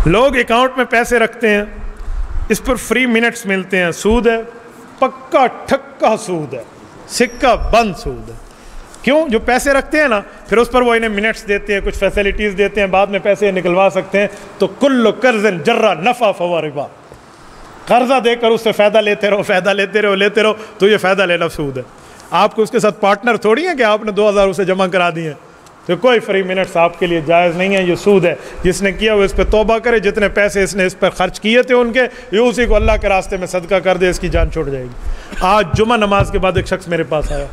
لوگ اکاؤنٹ میں پیسے رکھتے ہیں، اس پر فری منٹس ملتے ہیں، سود ہے، پکا ٹھکا سود ہے، سکہ بند سود ہے۔ کیوں؟ جو پیسے رکھتے ہیں نا، پھر اس پر وہ انہیں منٹس دیتے ہیں، کچھ فیسلٹیز دیتے ہیں، بعد میں پیسے نکلوا سکتے ہیں۔ تو کل قرض جرا نفع فہو ربا، قرضہ دے کر اس سے فائدہ لیتے رہو، فائدہ لیتے رہو، تو یہ فائدہ لینا سود ہے۔ آپ کو اس کے ساتھ پارٹنر تھوڑی ہیں کہ آپ نے 2000 اسے جمع کرا دی ہیں، تو کوئی فری منٹس آپ کے لیے جائز نہیں ہے، یہ سود ہے۔ جس نے کیا وہ اس پہ توبہ کرے، جتنے پیسے اس نے اس پر خرچ کیے تھے ان کے، یہ اسی کو اللہ کے راستے میں صدقہ کر دے، اس کی جان چھوٹ جائے گی۔ آج جمعہ نماز کے بعد ایک شخص میرے پاس آیا،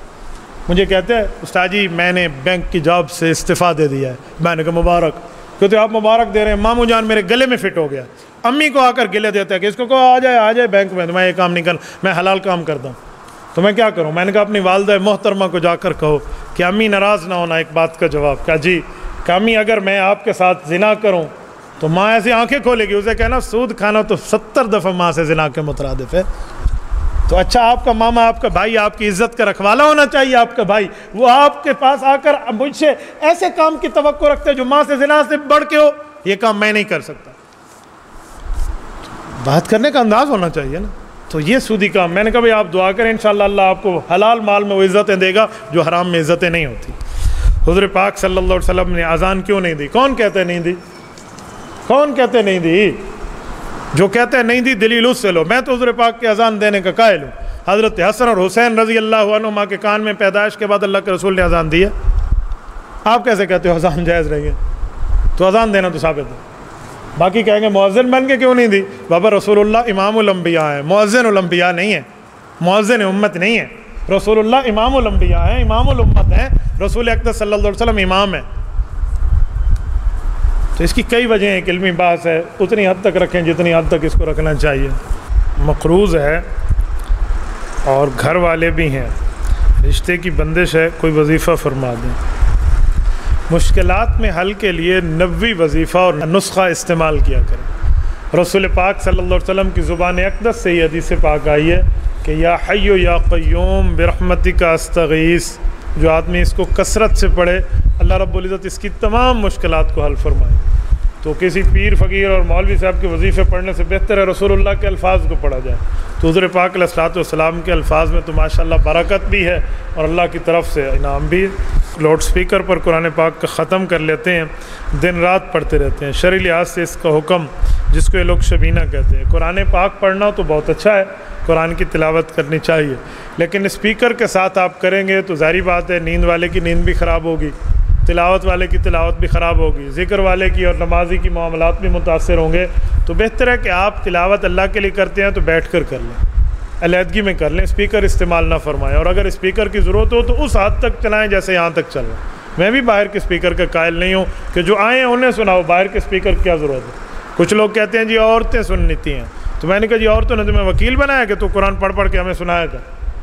مجھے کہتے ہیں استاد جی میں نے بینک کی جاب سے استعفیٰ دے دیا ہے۔ میں نے کہا مبارک۔ کہتے آپ مبارک دے رہے ہیں، ماموں جان میرے گلے میں فٹ ہو گیا۔ امی کو آ کر گلے دیتا ہے کہ اس کو کہو آ جائے بینک میں، میں یہ کام نہیں کرنا، میں حلال کام کرتا ہوں، تو میں کیا کروں؟ میں نے کہا اپنی والدہ محترمہ کو جا کر کہو کہ امی ناراض نہ ہونا۔ ایک بات کا جواب کہا جی، کہ امی اگر میں آپ کے ساتھ زنا کروں تو ماں ایسی آنکھیں کھولے گی، اسے کہنا سود کھانا تو 70 دفعہ ماں سے زنا کے مترادف ہے۔ تو اچھا آپ کا ماما، آپ کا بھائی، آپ کی عزت کا رکھوالا ہونا چاہیے آپ کا بھائی، وہ آپ کے پاس آ کر مجھ سے ایسے کام کی توقع رکھتے جو ماں سے زنا سے بڑھ کے ہو، یہ کام میں نہیں کر سکتا۔ بات کرنے کا انداز ہونا چاہیے نا۔ تو یہ سودی کام، میں نے کہا بھائی آپ دعا کریں انشاءاللہ اللہ آپ کو حلال مال میں وہ عزتیں دے گا جو حرام میں عزتیں نہیں ہوتی۔ حضور پاک صلی اللہ علیہ وسلم نے اذان کیوں نہیں دی؟ کون کہتے نہیں دی؟ کون کہتے نہیں دی؟ جو کہتے ہیں نہیں دی دلیل اس سے لو۔ میں تو حضور پاک کے اذان دینے کا قائل ہوں۔ حضرت حسن اور حسین رضی اللہ عنہما کے کان میں پیدائش کے بعد اللہ کے رسول نے اذان دی ہے۔ آپ کیسے کہتے ہو اذان جائز رہی ہے؟ تو اذان دینا تو ثابت ہے۔ باقی کہیں گے مؤذن بن کے کیوں نہیں دی؟ بابا رسول اللہ امام الانبیاء ہیں، مؤذن الانبیاء نہیں ہے، مؤذن امت نہیں ہے۔ رسول اللہ امام الانبیاء ہیں، امام الامت ہیں، رسول اکرم صلی اللہ علیہ وسلم امام ہے۔ تو اس کی کئی وجہیں ایک علمی بحث ہے، اتنی حد تک رکھیں جتنی حد تک اس کو رکھنا چاہیے۔ مقروض ہے اور گھر والے بھی ہیں، رشتے کی بندش ہے، کوئی وظیفہ فرما دیں۔ مشکلات میں حل کے لیے نبوی وظیفہ اور نسخہ استعمال کیا کریں۔ رسول پاک صلی اللہ علیہ وسلم کی زبان اقدس سے یہ حدیث پاک آئی ہے کہ یا حی یا قیوم برحمتک استغیث۔ جو آدمی اس کو کثرت سے پڑھے اللہ رب العزت اس کی تمام مشکلات کو حل فرمائے۔ تو کسی پیر فقیر اور مولوی صاحب کے وظیفے پڑھنے سے بہتر ہے رسول اللہ کے الفاظ کو پڑھا جائے۔ تو حضور پاک علیہ الصلوۃ والسلام کے الفاظ میں تو ماشاءاللہ برکت بھی ہے اور اللہ کی طرف سے انعام بھی۔ لاؤڈ سپیکر پر قرآن پاک کا ختم کر لیتے ہیں، دن رات پڑھتے رہتے ہیں۔ شرعی لحاظ سے اس کا حکم، جس کو یہ لوگ شبینہ کہتے ہیں، قرآن پاک پڑھنا تو بہت اچھا ہے، قرآن کی تلاوت کرنی چاہیے، لیکن اسپیکر کے ساتھ آپ کریں گے تو ظاہری بات ہے نیند والے کی نیند بھی خراب ہوگی، تلاوت والے کی تلاوت بھی خراب ہوگی، ذکر والے کی اور نمازی کی معاملات بھی متاثر ہوں گے۔ تو بہتر ہے کہ آپ تلاوت اللہ کے لیے کرتے ہیں تو بیٹھ کر کر لیں، علیحدگی میں کر لیں، اسپیکر استعمال نہ فرمائیں، اور اگر اسپیکر کی ضرورت ہو تو اس حد تک چلائیں جیسے یہاں تک چل رہا ہے۔ میں بھی باہر کے اسپیکر کا قائل نہیں ہوں کہ جو آئیں انہیں سناؤ، باہر کے اسپیکر کی کیا ضرورت ہے۔ کچھ لوگ کہتے ہیں جی عورتیں سنتی ہیں، تو میں نے کہا جی عورتوں نے تمہیں وکیل بنایا کہ تو قرآن پڑھ پڑھ کے ہمیں سنایا گا؟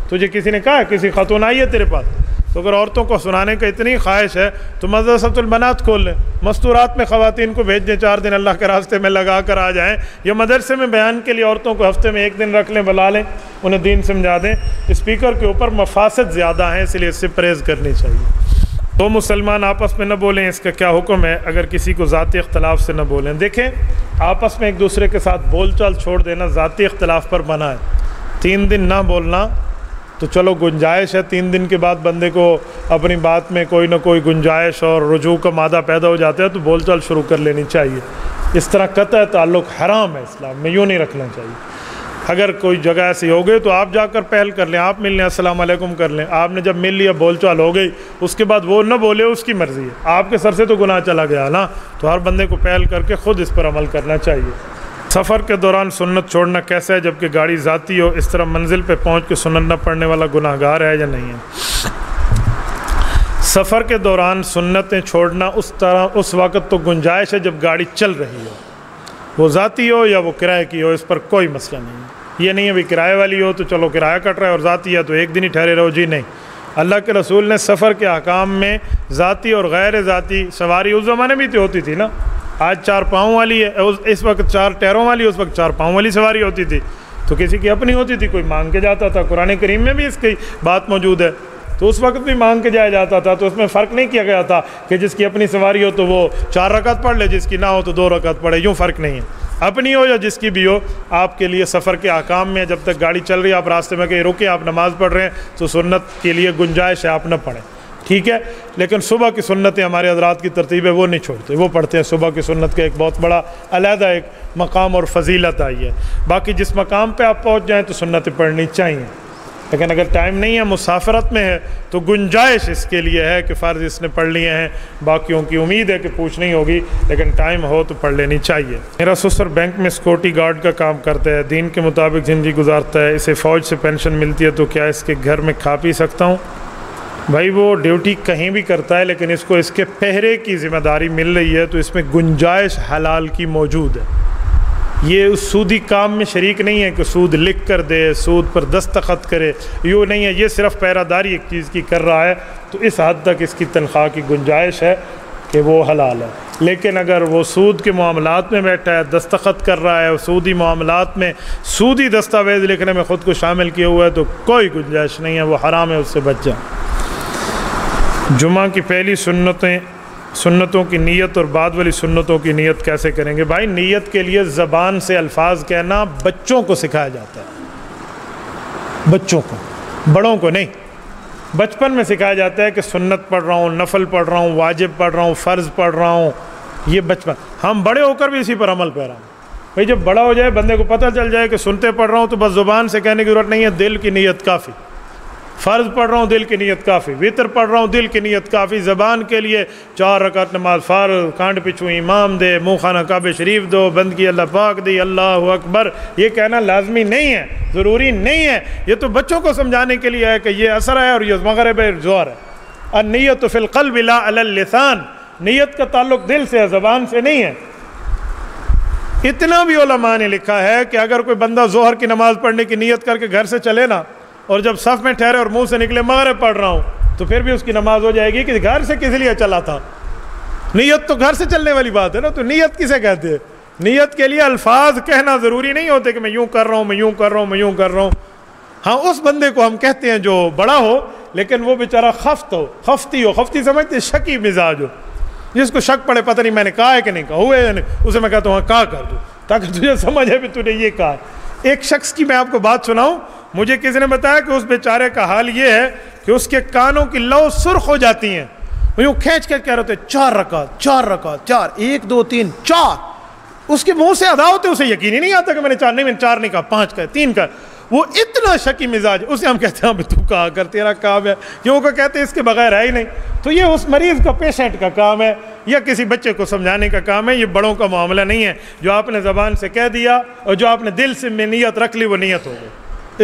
تجھے کسی نے کہا کسی خاتون آئی ہے تیرے پاس؟ تو اگر عورتوں کو سنانے کا اتنی خواہش ہے تو مدرسۃ البنات کھول لیں، مستورات میں خواتین کو بھیج دیں، 4 دن اللہ کے راستے میں لگا کر آ جائیں، یا مدرسے میں بیان کے لیے عورتوں کو ہفتے میں 1 دن رکھ لیں، بلا لیں، انہیں دین سمجھا دیں۔ اسپیکر کے اوپر مفاسد زیادہ ہیں، اس لیے اس سے پرہیز کرنی چاہیے۔ دو مسلمان آپس میں نہ بولیں، اس کا کیا حکم ہے اگر کسی کو ذاتی اختلاف سے نہ بولیں؟ دیکھیں آپس میں ایک دوسرے کے ساتھ بول چال چھوڑ دینا ذاتی اختلاف پر منع ہے۔ 3 دن نہ بولنا تو چلو گنجائش ہے، 3 دن کے بعد بندے کو اپنی بات میں کوئی نہ کوئی گنجائش اور رجوع کا مادہ پیدا ہو جاتا ہے تو بول چال شروع کر لینی چاہیے۔ اس طرح قطع تعلق حرام ہے، اسلام میں یوں نہیں رکھنا چاہیے۔ اگر کوئی جگہ ایسی ہو گئی تو آپ جا کر پہل کر لیں، آپ مل لیں، السلام علیکم کر لیں۔ آپ نے جب مل لیا بول چال ہو گئی، اس کے بعد وہ نہ بولے، اس کی مرضی ہے، آپ کے سر سے تو گناہ چلا گیا نا، تو ہر بندے کو پہل کر کے خود اس پر عمل کرنا چاہیے۔ سفر کے دوران سنت چھوڑنا کیسا ہے جبکہ گاڑی ذاتی ہو؟ اس طرح منزل پہ پہنچ کے سنت نہ پڑھنے والا گناہ گار ہے یا نہیں ہے؟ سفر کے دوران سنتیں چھوڑنا اس وقت تو گنجائش ہے جب گاڑی چل رہی ہو، وہ ذاتی ہو یا وہ کرائے کی ہو، اس پر کوئی مسئلہ نہیں ہے۔ یہ نہیں ہے بھی کرائے والی ہو تو چلو کرایہ کٹ رہا ہے اور ذاتی ہے تو 1 دن ہی ٹھہرے رہو، جی نہیں۔ اللہ کے رسول نے سفر کے احکام میں ذاتی اور غیر ذاتی سواری اس زمانے بھی تو ہوتی تھی نا، آج 4 پاؤں والی ہے، اس وقت 4 ٹیروں والی، اس وقت 4 پاؤں والی سواری ہوتی تھی، تو کسی کی اپنی ہوتی تھی، کوئی مانگ کے جاتا تھا۔ قرآن کریم میں بھی اس کی بات موجود ہے تو اس وقت بھی مانگ کے جایا جاتا تھا، تو اس میں فرق نہیں کیا گیا تھا کہ جس کی اپنی سواری ہو تو وہ 4 رکعت پڑھ لے، جس کی نہ ہو تو 2 رکعت پڑھے، یوں فرق نہیں ہے، اپنی ہو یا جس کی بھی ہو، آپ کے لیے سفر کے احکام میں جب تک گاڑی چل رہی ہے، آپ راستے میں کہیں رکے، آپ نماز پڑھ رہے ہیں تو سنت کے لیے گنجائش ہے، آپ نہ پڑھیں، ٹھیک ہے. لیکن صبح کی سنتیں ہمارے حضرات کی ترتیب ہے، وہ نہیں چھوڑتے، وہ پڑھتے ہیں. صبح کی سنت کا ایک بہت بڑا علیحدہ ایک مقام اور فضیلت آئی ہے. باقی جس مقام پہ آپ پہنچ جائیں تو سنتیں پڑھنی چاہیے، لیکن اگر ٹائم نہیں ہے، مسافرت میں ہے، تو گنجائش اس کے لیے ہے کہ فرض اس نے پڑھ لیے ہیں، باقیوں کی امید ہے کہ پوچھ نہیں ہوگی، لیکن ٹائم ہو تو پڑھ لینی چاہیے. میرا سسر بینک میں سیکورٹی گارڈ کا کام کرتا ہے، دین کے مطابق زندگی گزارتا ہے، اسے فوج سے پینشن ملتی ہے، تو کیا اس کے گھر میں کھا پی سکتا ہوں؟ بھائی وہ ڈیوٹی کہیں بھی کرتا ہے، لیکن اس کو اس کے پہرے کی ذمہ داری مل رہی ہے، تو اس میں گنجائش حلال کی موجود ہے. یہ اس سودی کام میں شریک نہیں ہے کہ سود لکھ کر دے، سود پر دستخط کرے، یوں نہیں ہے، یہ صرف پہرہ داری ایک چیز کی کر رہا ہے، تو اس حد تک اس کی تنخواہ کی گنجائش ہے کہ وہ حلال ہے. لیکن اگر وہ سود کے معاملات میں بیٹھا ہے، دستخط کر رہا ہے، سودی معاملات میں سودی دستاویز لکھنے میں خود کو شامل کیا ہوا ہے، تو کوئی گنجائش نہیں ہے، وہ حرام ہے، اس سے بچ جائیں. جمعہ کی پہلی سنتوں کی نیت اور بعد والی سنتوں کی نیت کیسے کریں گے؟ بھائی نیت کے لیے زبان سے الفاظ کہنا بچوں کو سکھایا جاتا ہے، بچوں کو، بڑوں کو نہیں. بچپن میں سکھایا جاتا ہے کہ سنت پڑھ رہا ہوں، نفل پڑھ رہا ہوں، واجب پڑھ رہا ہوں، فرض پڑھ رہا ہوں، یہ بچپن. ہم بڑے ہو کر بھی اسی پر عمل پیرا ہوں. بھائی جب بڑا ہو جائے، بندے کو پتہ چل جائے کہ سنتے پڑھ رہا ہوں، تو بس زبان سے کہنے کی ضرورت نہیں ہے، دل کی نیت کافی. فرض پڑھ رہا ہوں، دل کی نیت کافی. وطر پڑھ رہا ہوں، دل کی نیت کافی. زبان کے لیے 4 رکعت نماز فرض، کانڈ پچھو امام دے، منہ خانہ کعبہ شریف دو، بندگی اللہ پاک دی، اللہ اکبر، یہ کہنا لازمی نہیں ہے، ضروری نہیں ہے. یہ تو بچوں کو سمجھانے کے لیے ہے کہ یہ اثر ہے اور یہ مغرب ظہر ہے. النیت فی القلب لا علی اللسان، نیت کا تعلق دل سے ہے، زبان سے نہیں ہے. اتنا بھی علماء نے لکھا ہے کہ اگر کوئی بندہ ظہر کی نماز پڑھنے کی نیت کر کے گھر سے چلے نا، اور جب صف میں ٹھہرے اور منہ سے نکلے مغرب پڑھ رہا ہوں، تو پھر بھی اس کی نماز ہو جائے گی کہ گھر سے کس لیے چلا تھا. نیت تو گھر سے چلنے والی بات ہے نا. تو نیت کسے کہتے ہیں؟ نیت کے لیے الفاظ کہنا ضروری نہیں ہوتے کہ میں یوں کر رہا ہوں، میں یوں کر رہا ہوں، میں یوں کر رہا ہوں. ہاں اس بندے کو ہم کہتے ہیں جو بڑا ہو، لیکن وہ بیچارہ خفتی سمجھتے شکی مزاج ہو، جس کو شک پڑے پتہ نہیں میں نے کہا ہے کہ نہیں کہا ہوئے، اسے میں کہتا ہوں ہاں کہا کر دوں تاکہ تجھے سمجھ ہے بھی تو نے یہ کہا. ایک شخص کی میں آپ کو بات سناؤں، مجھے کسی نے بتایا کہ اس بیچارے کا حال یہ ہے کہ اس کے کانوں کی لو سرخ ہو جاتی ہیں، وہ یوں کھینچ کے کہہ رہے ہوتے 4 رکعت 4 1 2 3 4. اس کے منہ سے ادا ہوتے، اسے یقین ہی نہیں آتا کہ میں نے 4 نہیں، میں نے 4 نہیں کہا، 5 کہا، 3 کہا. وہ اتنا شکی مزاج، اسے ہم کہتے ہیں تو کہا کر، تیرا کام ہے، کیوں کہ کہتے ہیں اس کے بغیر ہے ہی نہیں. تو یہ اس مریض کا، پیشنٹ کا کام ہے، یا کسی بچے کو سمجھانے کا کام ہے. یہ بڑوں کا معاملہ نہیں ہے. جو آپ نے زبان سے کہہ دیا اور جو آپ نے دل سے میں نیت رکھ لی، وہ نیت ہو گئی،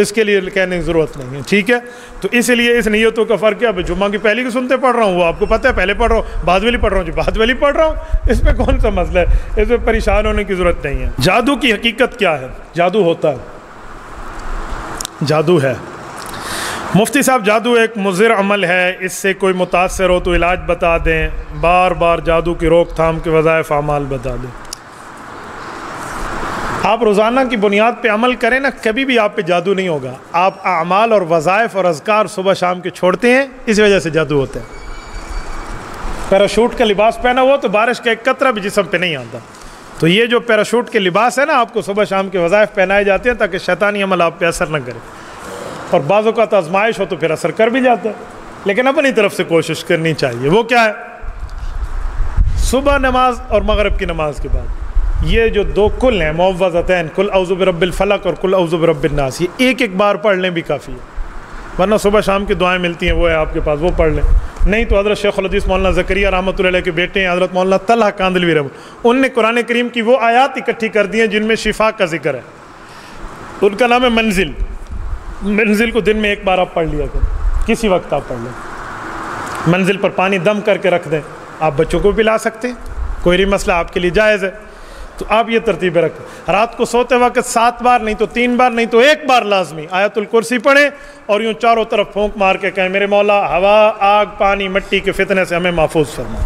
اس کے لیے کہنے کی ضرورت نہیں ہے. ٹھیک ہے، تو اس لیے اس نیتوں کا فرق ہے. اب جمعہ کی پہلی کو سنتے پڑھ رہا ہوں، وہ آپ کو پتہ ہے، پہلے پڑھ رہا ہوں، بعد والی پڑھ رہا ہوں، جو بعد والی پڑھ رہا ہوں، اس میں کون سا مسئلہ ہے؟ اس میں پریشان ہونے کی ضرورت نہیں ہے. جادو کی حقیقت کیا ہے؟ جادو ہوتا ہے، جادو ہے. مفتی صاحب جادو ایک مضر عمل ہے، اس سے کوئی متاثر ہو تو علاج بتا دیں. بار بار جادو کی روک تھام کے وظائف اعمال بتا دیں. آپ روزانہ کی بنیاد پہ عمل کریں نا، کبھی بھی آپ پہ جادو نہیں ہوگا. آپ اعمال اور وظائف اور اذکار صبح شام کے چھوڑتے ہیں، اس وجہ سے جادو ہوتا ہے. پیراشوٹ کا لباس پہنا ہوا تو بارش کا ایک قطرہ بھی جسم پہ نہیں آتا. تو یہ جو پیراشوٹ کے لباس ہے نا، آپ کو صبح شام کے وظائف پہنائے جاتے ہیں تاکہ شیطانی عمل آپ پہ اثر نہ کرے. اور بعض اوقات آزمائش ہو تو پھر اثر کر بھی جاتا ہے، لیکن اپنی طرف سے کوشش کرنی چاہیے. وہ کیا ہے؟ صبح نماز اور مغرب کی نماز کے بعد یہ جو 2 کل ہیں معوذتین، کل اعوذ برب الفلق اور کل اعوذ برب الناس، یہ ایک بار پڑھ لیں بھی کافی ہے. ورنہ صبح شام کی دعائیں ملتی ہیں، وہ ہے آپ کے پاس، وہ پڑھ لیں. نہیں تو حضرت شیخ الحدیث مولانا زکریا رحمۃ اللہ علیہ کے بیٹے ہیں حضرت مولانا طلحہ کاندلوی رحمۃ اللہ، ان نے قرآن کریم کی وہ آیات اکٹھی کر دی ہیں جن میں شفا کا ذکر ہے. ان کا نام ہے منزل. منزل کو دن میں 1 بار آپ پڑھ لیا کریں، کسی وقت آپ پڑھ لیں. منزل پر پانی دم کر کے رکھ دیں، آپ بچوں کو پلا سکتے ہیں، کوئی بھی مسئلہ آپ کے لیے جائز ہے. تو آپ یہ ترتیب رکھیں. رات کو سوتے وقت 7 بار نہیں تو 3 بار نہیں تو 1 بار لازمی آیت الکرسی پڑھیں اور یوں چاروں طرف پھونک مار کے کہیں میرے مولا ہوا، آگ، پانی، مٹی کے فتنے سے ہمیں محفوظ فرما.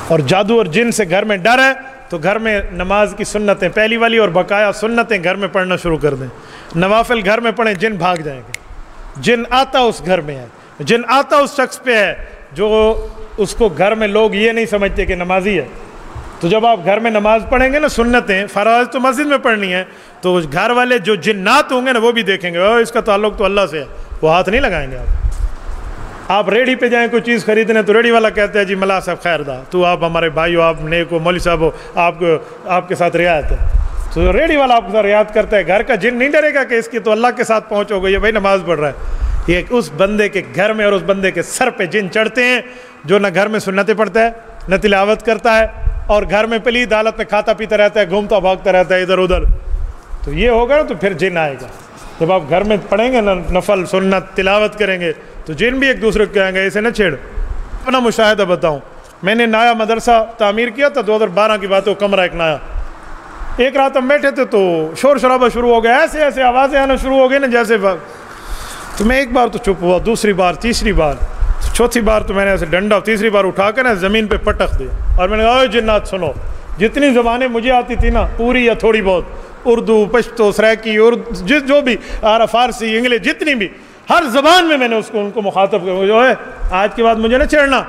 اور جادو اور جن سے گھر میں ڈر ہے تو گھر میں نماز کی سنتیں پہلی والی اور بقایا سنتیں گھر میں پڑھنا شروع کر دیں. نوافل گھر میں پڑھیں، جن بھاگ جائیں گے. جن آتا اس گھر میں ہے. جن آتا اس شخص پہ ہے جو اس کو گھر میں لوگ یہ نہیں سمجھتے کہ نمازی ہے. تو جب آپ گھر میں نماز پڑھیں گے نا سنتیں فرائض تو مسجد میں پڑھنی ہے, تو گھر والے جو جنات ہوں گے نا وہ بھی دیکھیں گے اس کا تعلق تو اللہ سے ہے, وہ ہاتھ نہیں لگائیں گے. آپ ریڑھی پہ جائیں کوئی چیز خریدنے تو ریڑھی والا کہتا ہے جی ملا صاحب خیر دا, تو آپ ہمارے بھائی ہو, آپ نیک ہو, مولوی صاحب ہو, آپ کے ساتھ رعایت ہے, تو ریڑھی والا آپ کے ساتھ رعایت کرتا ہے. گھر کا جن نہیں ڈرے گا کہ اس کی تو اللہ کے ساتھ پہنچ ہو گئی ہے, بھائی نماز پڑھ رہا ہے. یہ اس بندے کے گھر میں اور اس بندے کے سر پہ جن چڑھتے ہیں جو نہ گھر میں سنتیں پڑھتا ہے نہ تلاوت کرتا ہے, اور گھر میں پلید حالت میں کھاتا پیتا رہتا ہے, گھومتا بھاگتا رہتا ہے ادھر ادھر. تو یہ ہوگا نا تو پھر جن آئے گا. جب آپ گھر میں پڑھیں گے نا نفل سنت تلاوت کریں گے تو جن بھی ایک دوسرے کو کہیں گے اسے نہ چھیڑ. اپنا مشاہدہ بتاؤں, میں نے نیا مدرسہ تعمیر کیا تھا 2012 کی بات ہے, وہ کمرہ ایک نیا. ایک رات ہم بیٹھے تھے تو شور شرابہ شروع ہو گیا, ایسے ایسے آوازیں آنا شروع ہو گئی نا جیسے. تو میں ایک بار تو چپ ہوا, دوسری بار, تیسری بار, چوتھی بار تو میں نے ایسے ڈنڈا تیسری بار اٹھا کر نا زمین پہ پٹک دیا, اور میں نے کہا جنات سنو, جتنی زبانیں مجھے آتی تھی نا پوری یا تھوڑی بہت, اردو, پشتو, سرائکی, جو بھی فارسی, انگلش, جتنی بھی, ہر زبان میں نے ان کو مخاطب کیا, جو ہے آج کے بعد مجھے نہ چھیڑنا.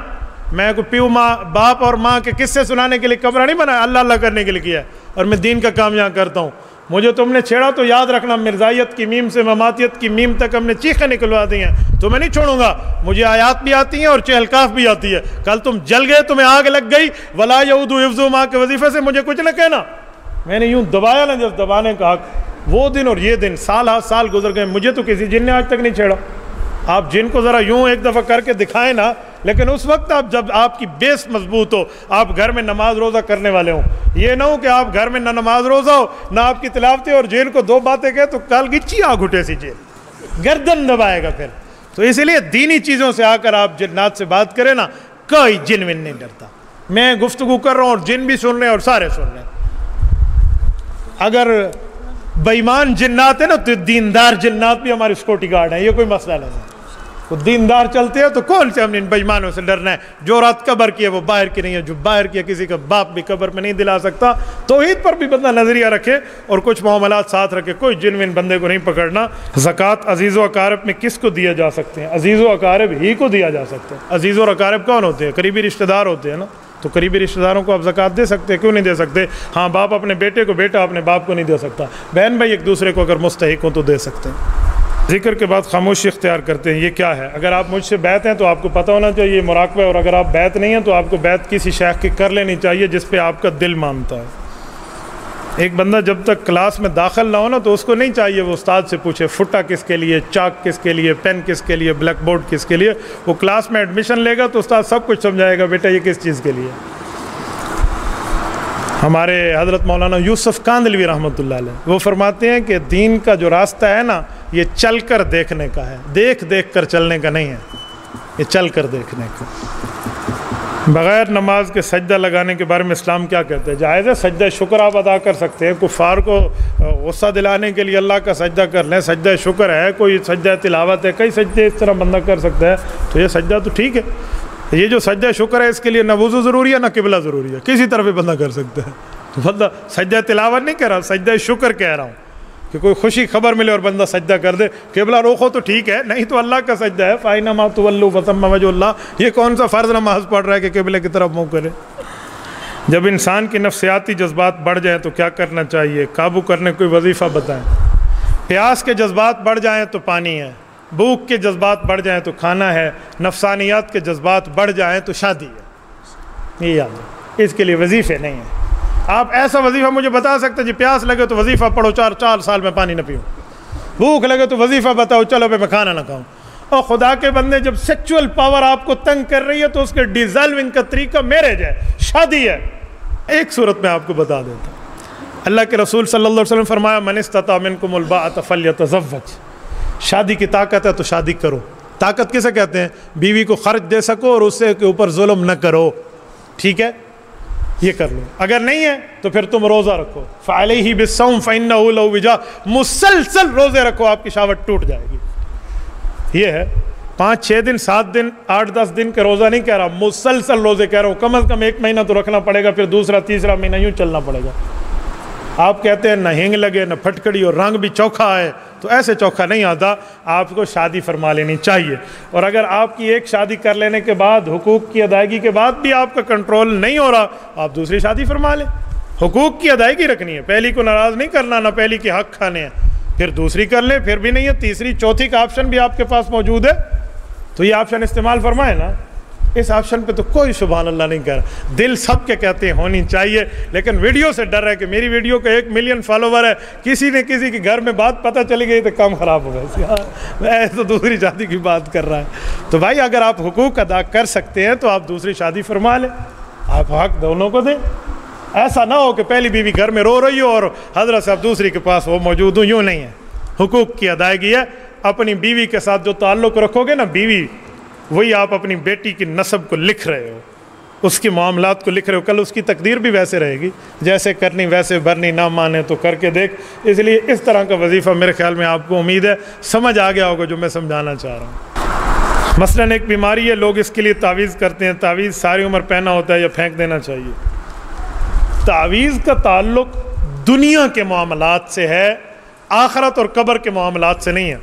میں کوئی پیو ماں باپ اور ماں کے قصے سنانے کے لیے کمرہ نہیں بنایا, اللہ اللہ کرنے کے لیے کیا ہے, اور میں دین کا کام یہاں کرتا ہوں. مجھے تم نے چھیڑا تو یاد رکھنا مرزائیت کی میم سے مماتیت کی میم تک ہم نے چیخیں نکلوا دی ہیں, تو میں نہیں چھوڑوں گا. مجھے آیات بھی آتی ہیں اور چہل کاف بھی آتی ہے. کل تم جل گئے, تمہیں آگ لگ گئی, ولا یعود حفظہما کے وظیفے سے مجھے کچھ نہ کہنا. میں نے یوں دبایا نا جب دبانے کا حق, وہ دن اور یہ دن سال ہاتھ سال گزر گئے, مجھے تو کسی جن نے آج تک نہیں چھیڑا. آپ جن کو ذرا یوں ایک دفعہ کر کے دکھائیں نا, لیکن اس وقت جب آپ کی بیس مضبوط ہو, آپ گھر میں نماز روزہ کرنے والے ہوں. یہ نہ ہو کہ آپ گھر میں نہ نماز روزہ ہو نہ آپ کی تلاوتیں, اور جیل کو دو باتیں کہے تو کال گچی آ گھٹے سی جیل, گردن دبائے گا پھر. تو اسی لیے دینی چیزوں سے آ کر آپ جنات سے بات کریں نا, کوئی جن ون نہیں ڈرتا. میں گفتگو کر رہا ہوں اور جن بھی سن رہے ہیں اور سارے سن رہے ہیں. اگر بےمان جنات ہیں نا تو دیندار جنات بھی ہماری سیکورٹی گارڈ ہیں, یہ کوئی مسئلہ نہیں ہے. وہ دیندار چلتے ہیں تو کون سے ہم ان بےمانوں سے ڈرنا ہے. جو رات قبر کی ہے وہ باہر کی نہیں ہے, جو باہر کی ہے کسی کا باپ بھی قبر میں نہیں دلا سکتا. توحید پر بھی بندہ نظریہ رکھے اور کچھ معاملات ساتھ رکھے, کوئی جن ون بندے کو نہیں پکڑنا. زکوٰۃ عزیز و اقارب میں کس کو دیا جا سکتے ہیں؟ عزیز و اقارب ہی کو دیا جا سکتا ہے. عزیز و اقارب کون ہوتے ہیں؟ قریبی رشتہ دار ہوتے ہیں نا. تو قریبی رشتہ داروں کو آپ زکوٰۃ دے سکتے ہیں, کیوں نہیں دے سکتے؟ ہاں, باپ اپنے بیٹے کو, بیٹا اپنے باپ کو نہیں دے سکتا. بہن بھائی ایک دوسرے کو اگر مستحق ہوں تو دے سکتے ہیں. ذکر کے بعد خاموشی اختیار کرتے ہیں, یہ کیا ہے؟ اگر آپ مجھ سے بیعت ہیں تو آپ کو پتہ ہونا چاہیے یہ مراقبہ ہے, اور اگر آپ بیعت نہیں ہیں تو آپ کو بیعت کسی شیخ کی کر لینی چاہیے جس پہ آپ کا دل مانتا ہے. ایک بندہ جب تک کلاس میں داخل نہ ہو نا تو اس کو نہیں چاہیے وہ استاد سے پوچھے فٹا کس کے لیے, چاک کس کے لیے, پین کس کے لیے, بلیک بورڈ کس کے لیے. وہ کلاس میں ایڈمیشن لے گا تو استاد سب کچھ سمجھائے گا, بیٹا یہ کس چیز کے لیے. ہمارے حضرت مولانا یوسف کاندلوی رحمۃ اللہ علیہ, وہ فرماتے ہیں کہ دین کا جو راستہ ہے نا یہ چل کر دیکھنے کا ہے, دیکھ دیکھ کر چلنے کا نہیں ہے, یہ چل کر دیکھنے کا. بغیر نماز کے سجدہ لگانے کے بارے میں اسلام کیا کہتے ہیں؟ جائز ہے, سجدہ شکر آپ ادا کر سکتے ہیں. کفار کو غصہ دلانے کے لیے اللہ کا سجدہ کر لیں, سجدہ شکر ہے, کوئی سجدہ تلاوت ہے, کئی سجدے اس طرح بندہ کر سکتا ہے, تو یہ سجدہ تو ٹھیک ہے. یہ جو سجدہ شکر ہے اس کے لیے نہ وضو ضروری ہے نہ قبلہ ضروری ہے, کسی طرف بھی بندہ کر سکتا ہے. تو بندہ سجدہ تلاوت نہیں کہہ رہا, سجدہ شکر کہہ رہا ہوں کہ کوئی خوشی خبر ملے اور بندہ سجدہ کر دے. قبلہ روخو تو ٹھیک ہے, نہیں تو اللہ کا سجدہ ہے, فَإِنَّمَا تُوَلُّوا فَثَمَّ وَجْهُ اللَّهِ. یہ کون سا فرض نماز پڑھ رہا ہے کہ قبلے کی طرف منہ کرے؟ جب انسان کی نفسیاتی جذبات بڑھ جائیں تو کیا کرنا چاہیے؟ قابو کرنے کوئی وظیفہ بتائیں. پیاس کے جذبات بڑھ جائیں تو پانی ہے, بھوک کے جذبات بڑھ جائیں تو کھانا ہے, نفسانیات کے جذبات بڑھ جائیں تو شادی ہے. یہ یاد ہے, اس کے لیے وظیفے نہیں ہیں. آپ ایسا وظیفہ مجھے بتا سکتے جی پیاس لگے تو وظیفہ پڑھو 4 سال میں پانی نہ پیوں, بھوک لگے تو وظیفہ بتاؤ چلو میں کھانا نہ کھاؤں. اور خدا کے بندے جب سیکچول پاور آپ کو تنگ کر رہی ہے تو اس کے ڈیزالونگ کا طریقہ میرج ہے, شادی ہے. ایک صورت میں آپ کو بتا دیتا ہوں, اللہ کے رسول صلی اللہ علیہ وسلم فرمایا من استطاع منکم الباءۃ فلیتزوج. شادی کی طاقت ہے تو شادی کرو. طاقت کسے کہتے ہیں؟ بیوی کو خرچ دے سکو اور اس سے کے اوپر ظلم نہ کرو, ٹھیک ہے, یہ کر لو. اگر نہیں ہے تو پھر تم روزہ رکھو, فعلیہ بالصوم فإنہ لہ وجاء. مسلسل روزے رکھو, آپ کی شہوت ٹوٹ جائے گی. یہ ہے 5-6 دن 7 دن 8-10 دن کا روزہ نہیں کہہ رہا, مسلسل روزے کہہ رہا ہوں. کم از کم 1 مہینہ تو رکھنا پڑے گا, پھر دوسرا تیسرا مہینہ یوں چلنا پڑے گا. آپ کہتے ہیں نہ ہینگ لگے نہ پھٹکڑی اور رنگ بھی چوکھا ہے، تو ایسے چوکھا نہیں آتا، آپ کو شادی فرما لینی چاہیے۔ اور اگر آپ کی ایک شادی کر لینے کے بعد حقوق کی ادائیگی کے بعد بھی آپ کا کنٹرول نہیں ہو رہا، آپ دوسری شادی فرما لیں۔ حقوق کی ادائیگی رکھنی ہے، پہلی کو ناراض نہیں کرنا، نہ پہلی کے حق کھانے ہیں، پھر دوسری کر لیں، پھر بھی نہیں ہے، تیسری چوتھی کا آپشن بھی آپ کے پاس موجود ہے، تو یہ آپشن استعمال فرمائیں نا۔ اس آپشن پہ تو کوئی سبحان اللہ نہیں کر رہا، دل سب کے کہتے ہیں ہونی چاہیے، لیکن ویڈیو سے ڈر ہے کہ میری ویڈیو کا 1 ملین فالوور ہے، کسی نے کسی کے گھر میں بات پتہ چلی گئی تو کام خراب ہو گیا، میں تو دوسری شادی کی بات کر رہا ہے۔ تو بھائی اگر آپ حقوق ادا کر سکتے ہیں تو آپ دوسری شادی فرما لیں، آپ حق دونوں کو دیں۔ ایسا نہ ہو کہ پہلی بیوی گھر میں رو رہی ہو اور حضرت صاحب دوسری کے پاس وہ موجود ہوں، یوں نہیں ہے۔ حقوق کی ادائیگی ہے، اپنی بیوی کے ساتھ جو تعلق رکھو گے نا، بیوی وہی آپ اپنی بیٹی کی نسب کو لکھ رہے ہو، اس کے معاملات کو لکھ رہے ہو، کل اس کی تقدیر بھی ویسے رہے گی، جیسے کرنی ویسے بھرنی، نہ مانے تو کر کے دیکھ۔ اس لیے اس طرح کا وظیفہ میرے خیال میں آپ کو امید ہے سمجھ آ گیا ہوگا جو میں سمجھانا چاہ رہا ہوں۔ مثلاً ایک بیماری ہے، لوگ اس کے لیے تعویذ کرتے ہیں، تعویذ ساری عمر پہنا ہوتا ہے یا پھینک دینا چاہیے؟ تعویذ کا تعلق دنیا کے معاملات سے ہے، آخرت اور قبر کے معاملات سے نہیں ہے۔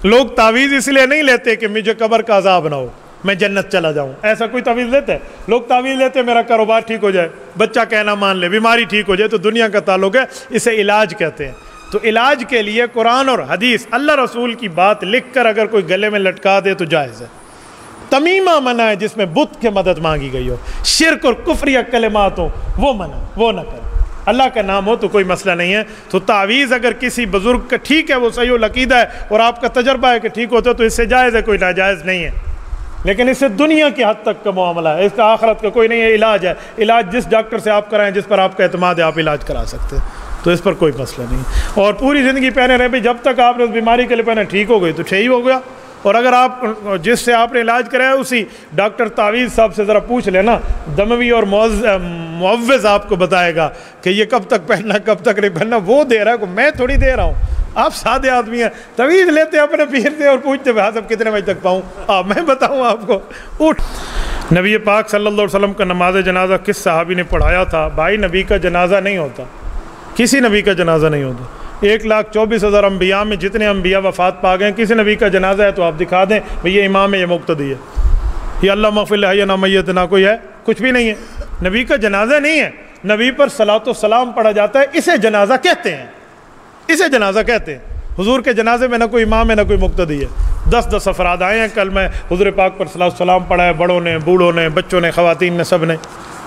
لوگ تعویذ اس لیے نہیں لیتے کہ مجھے قبر کا عذاب نہ ہو، میں جنت چلا جاؤں، ایسا کوئی تعویذ لیتے ہے؟ لوگ تعویذ لیتے میرا کاروبار ٹھیک ہو جائے، بچہ کہنا مان لے، بیماری ٹھیک ہو جائے، تو دنیا کا تعلق ہے، اسے علاج کہتے ہیں۔ تو علاج کے لیے قرآن اور حدیث، اللہ رسول کی بات لکھ کر اگر کوئی گلے میں لٹکا دے تو جائز ہے۔ تمیمہ منع ہے جس میں بت کے مدد مانگی گئی ہو، شرک اور کفریہ کلمات ہو، وہ منع، وہ نہ کرے۔ اللہ کا نام ہو تو کوئی مسئلہ نہیں ہے۔ تو تعویذ اگر کسی بزرگ کا ٹھیک ہے، وہ صحیح العقیدہ ہے اور آپ کا تجربہ ہے کہ ٹھیک ہوتا ہے، تو اس سے جائز ہے، کوئی ناجائز نہیں ہے۔ لیکن اس سے دنیا کی حد تک کا معاملہ ہے، اس کا آخرت کا کوئی نہیں ہے۔ علاج ہے، علاج جس ڈاکٹر سے آپ کرائیں، جس پر آپ کا اعتماد ہے، آپ علاج کرا سکتے ہیں، تو اس پر کوئی مسئلہ نہیں۔ اور پوری زندگی پہنے رہے، جب تک آپ نے اس بیماری کے لیے پہنے ٹھیک ہو گئی تو ٹھیک ہو گیا۔ اور اگر آپ جس سے آپ نے علاج کرایا اسی ڈاکٹر تعویذ صاحب سے ذرا پوچھ لینا، دموی اور معوذ آپ کو بتائے گا کہ یہ کب تک پہننا کب تک نہیں پہننا، وہ دے رہا ہے، میں تھوڑی دے رہا ہوں۔ آپ سادے آدمی ہیں، تعویذ لیتے اپنے پیر سے اور پوچھتے بھائی صاحب کتنے بجے تک پاؤں، میں بتاؤں آپ کو۔ اٹھ، نبی پاک صلی اللہ علیہ وسلم کا نماز جنازہ کس صحابی نے پڑھایا تھا؟ بھائی نبی کا جنازہ نہیں ہوتا، کسی نبی کا جنازہ نہیں ہوتا۔ 1,24,000 انبیاء میں جتنے انبیاء وفات پا گئے، کسی نبی کا جنازہ ہے تو آپ دکھا دیں بھئی یہ امام ہے، یہ مقتدی ہے، یہ اللہ اغفر لحینا میتنا، کوئی ہے؟ کچھ بھی نہیں ہے، نبی کا جنازہ نہیں ہے۔ نبی پر صلاۃ و سلام پڑھا جاتا ہے، اسے جنازہ کہتے ہیں، اسے جنازہ کہتے ہیں۔ حضور کے جنازے میں نہ کوئی امام ہے نہ کوئی مقتدی ہے۔ 10 افراد آئے ہیں، کل میں حضور پاک پر صلاۃ و سلام پڑھا ہے، بڑوں نے، بوڑھوں نے، بچوں نے، خواتین نے، سب نے۔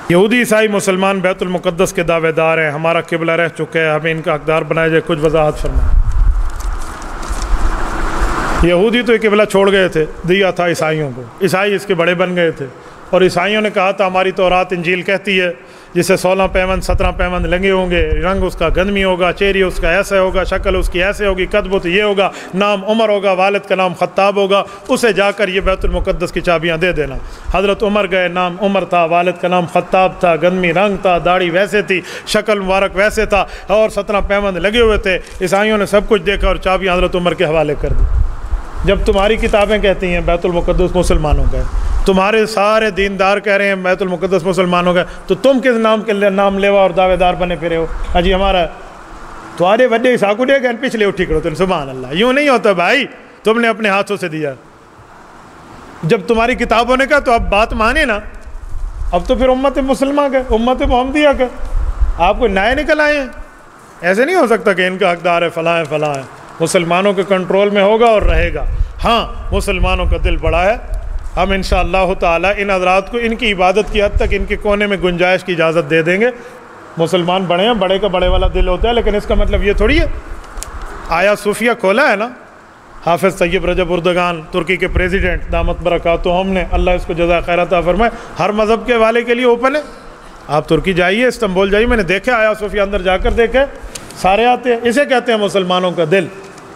یہودی عیسائی مسلمان بیت المقدس کے دعوے دار ہیں، ہمارا قبلہ رہ چکے ہیں، ہمیں ان کا حقدار بنایا جائے، کچھ وضاحت فرمائیں۔ یہودی تو یہ قبلہ چھوڑ گئے تھے، دیا تھا عیسائیوں کو، عیسائی اس کے بڑے بن گئے تھے، اور عیسائیوں نے کہا تھا ہماری تورات انجیل کہتی ہے جسے 16 پیوند 17 پیوند لگے ہوں گے، رنگ اس کا گندمی ہوگا، چہرے اس کا ایسے ہوگا، شکل اس کی ایسے ہوگی، قد بت یہ ہوگا، نام عمر ہوگا، والد کا نام خطاب ہوگا، اسے جا کر یہ بیت المقدس کی چابیاں دے دینا۔ حضرت عمر گئے، نام عمر تھا، والد کا نام خطاب تھا، گندمی رنگ تھا، داڑھی ویسے تھی، شکل مبارک ویسے تھا، اور 17 پیوند لگے ہوئے تھے۔ عیسائیوں نے سب کچھ دیکھا اور چابیاں حضرت عمر کے حوالے کر دی۔ جب تمہاری کتابیں کہتی ہیں بیت المقدس مسلمانوں کا ہے، تمہارے سارے دیندار کہہ رہے ہیں بیت المقدس مسلمانوں کا ہے، تو تم کس نام کے نام لیوا اور دعوے دار بنے پھرے ہو؟ جی ہمارا تمہارے وڈے ساکو دے گئے پچھلے اٹھی کرو تم، سبحان اللہ، یوں نہیں ہوتا بھائی، تم نے اپنے ہاتھوں سے دیا۔ جب تمہاری کتابوں نے کہا تو اب بات مانے نا، اب تو پھر امت مسلمہ کا، امت محمدیہ کا، آپ کو نئے نکل آئے ہیں۔ ایسے نہیں ہو سکتا کہ ان کا حقدار ہے فلاں ہے فلاں ہے، مسلمانوں کے کنٹرول میں ہوگا اور رہے گا۔ ہاں مسلمانوں کا دل بڑا ہے، ہم انشاءاللہ تعالی ان حضرات کو ان کی عبادت کی حد تک ان کے کونے میں گنجائش کی اجازت دے دیں گے۔ مسلمان بڑے ہیں، بڑے کا بڑے والا دل ہوتا ہے، لیکن اس کا مطلب یہ تھوڑی ہے۔ آیا صوفیہ کھولا ہے نا حافظ طیب رجب اردگان، ترکی کے پریزیڈنٹ دامت برکاتہم نے، اللہ اس کو جزائے خیر عطا فرمائے، ہر مذہب کے حوالے کے لیے اوپن ہے۔ آپ ترکی جائیے، استنبول جائیے، میں نے دیکھا آیا صوفیہ اندر جا کر دیکھے، سارے آتے ہیں، اسے کہتے ہیں مسلمانوں کا دل۔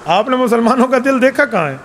آپ نے مسلمانوں کا دل دیکھا کہاں ہے؟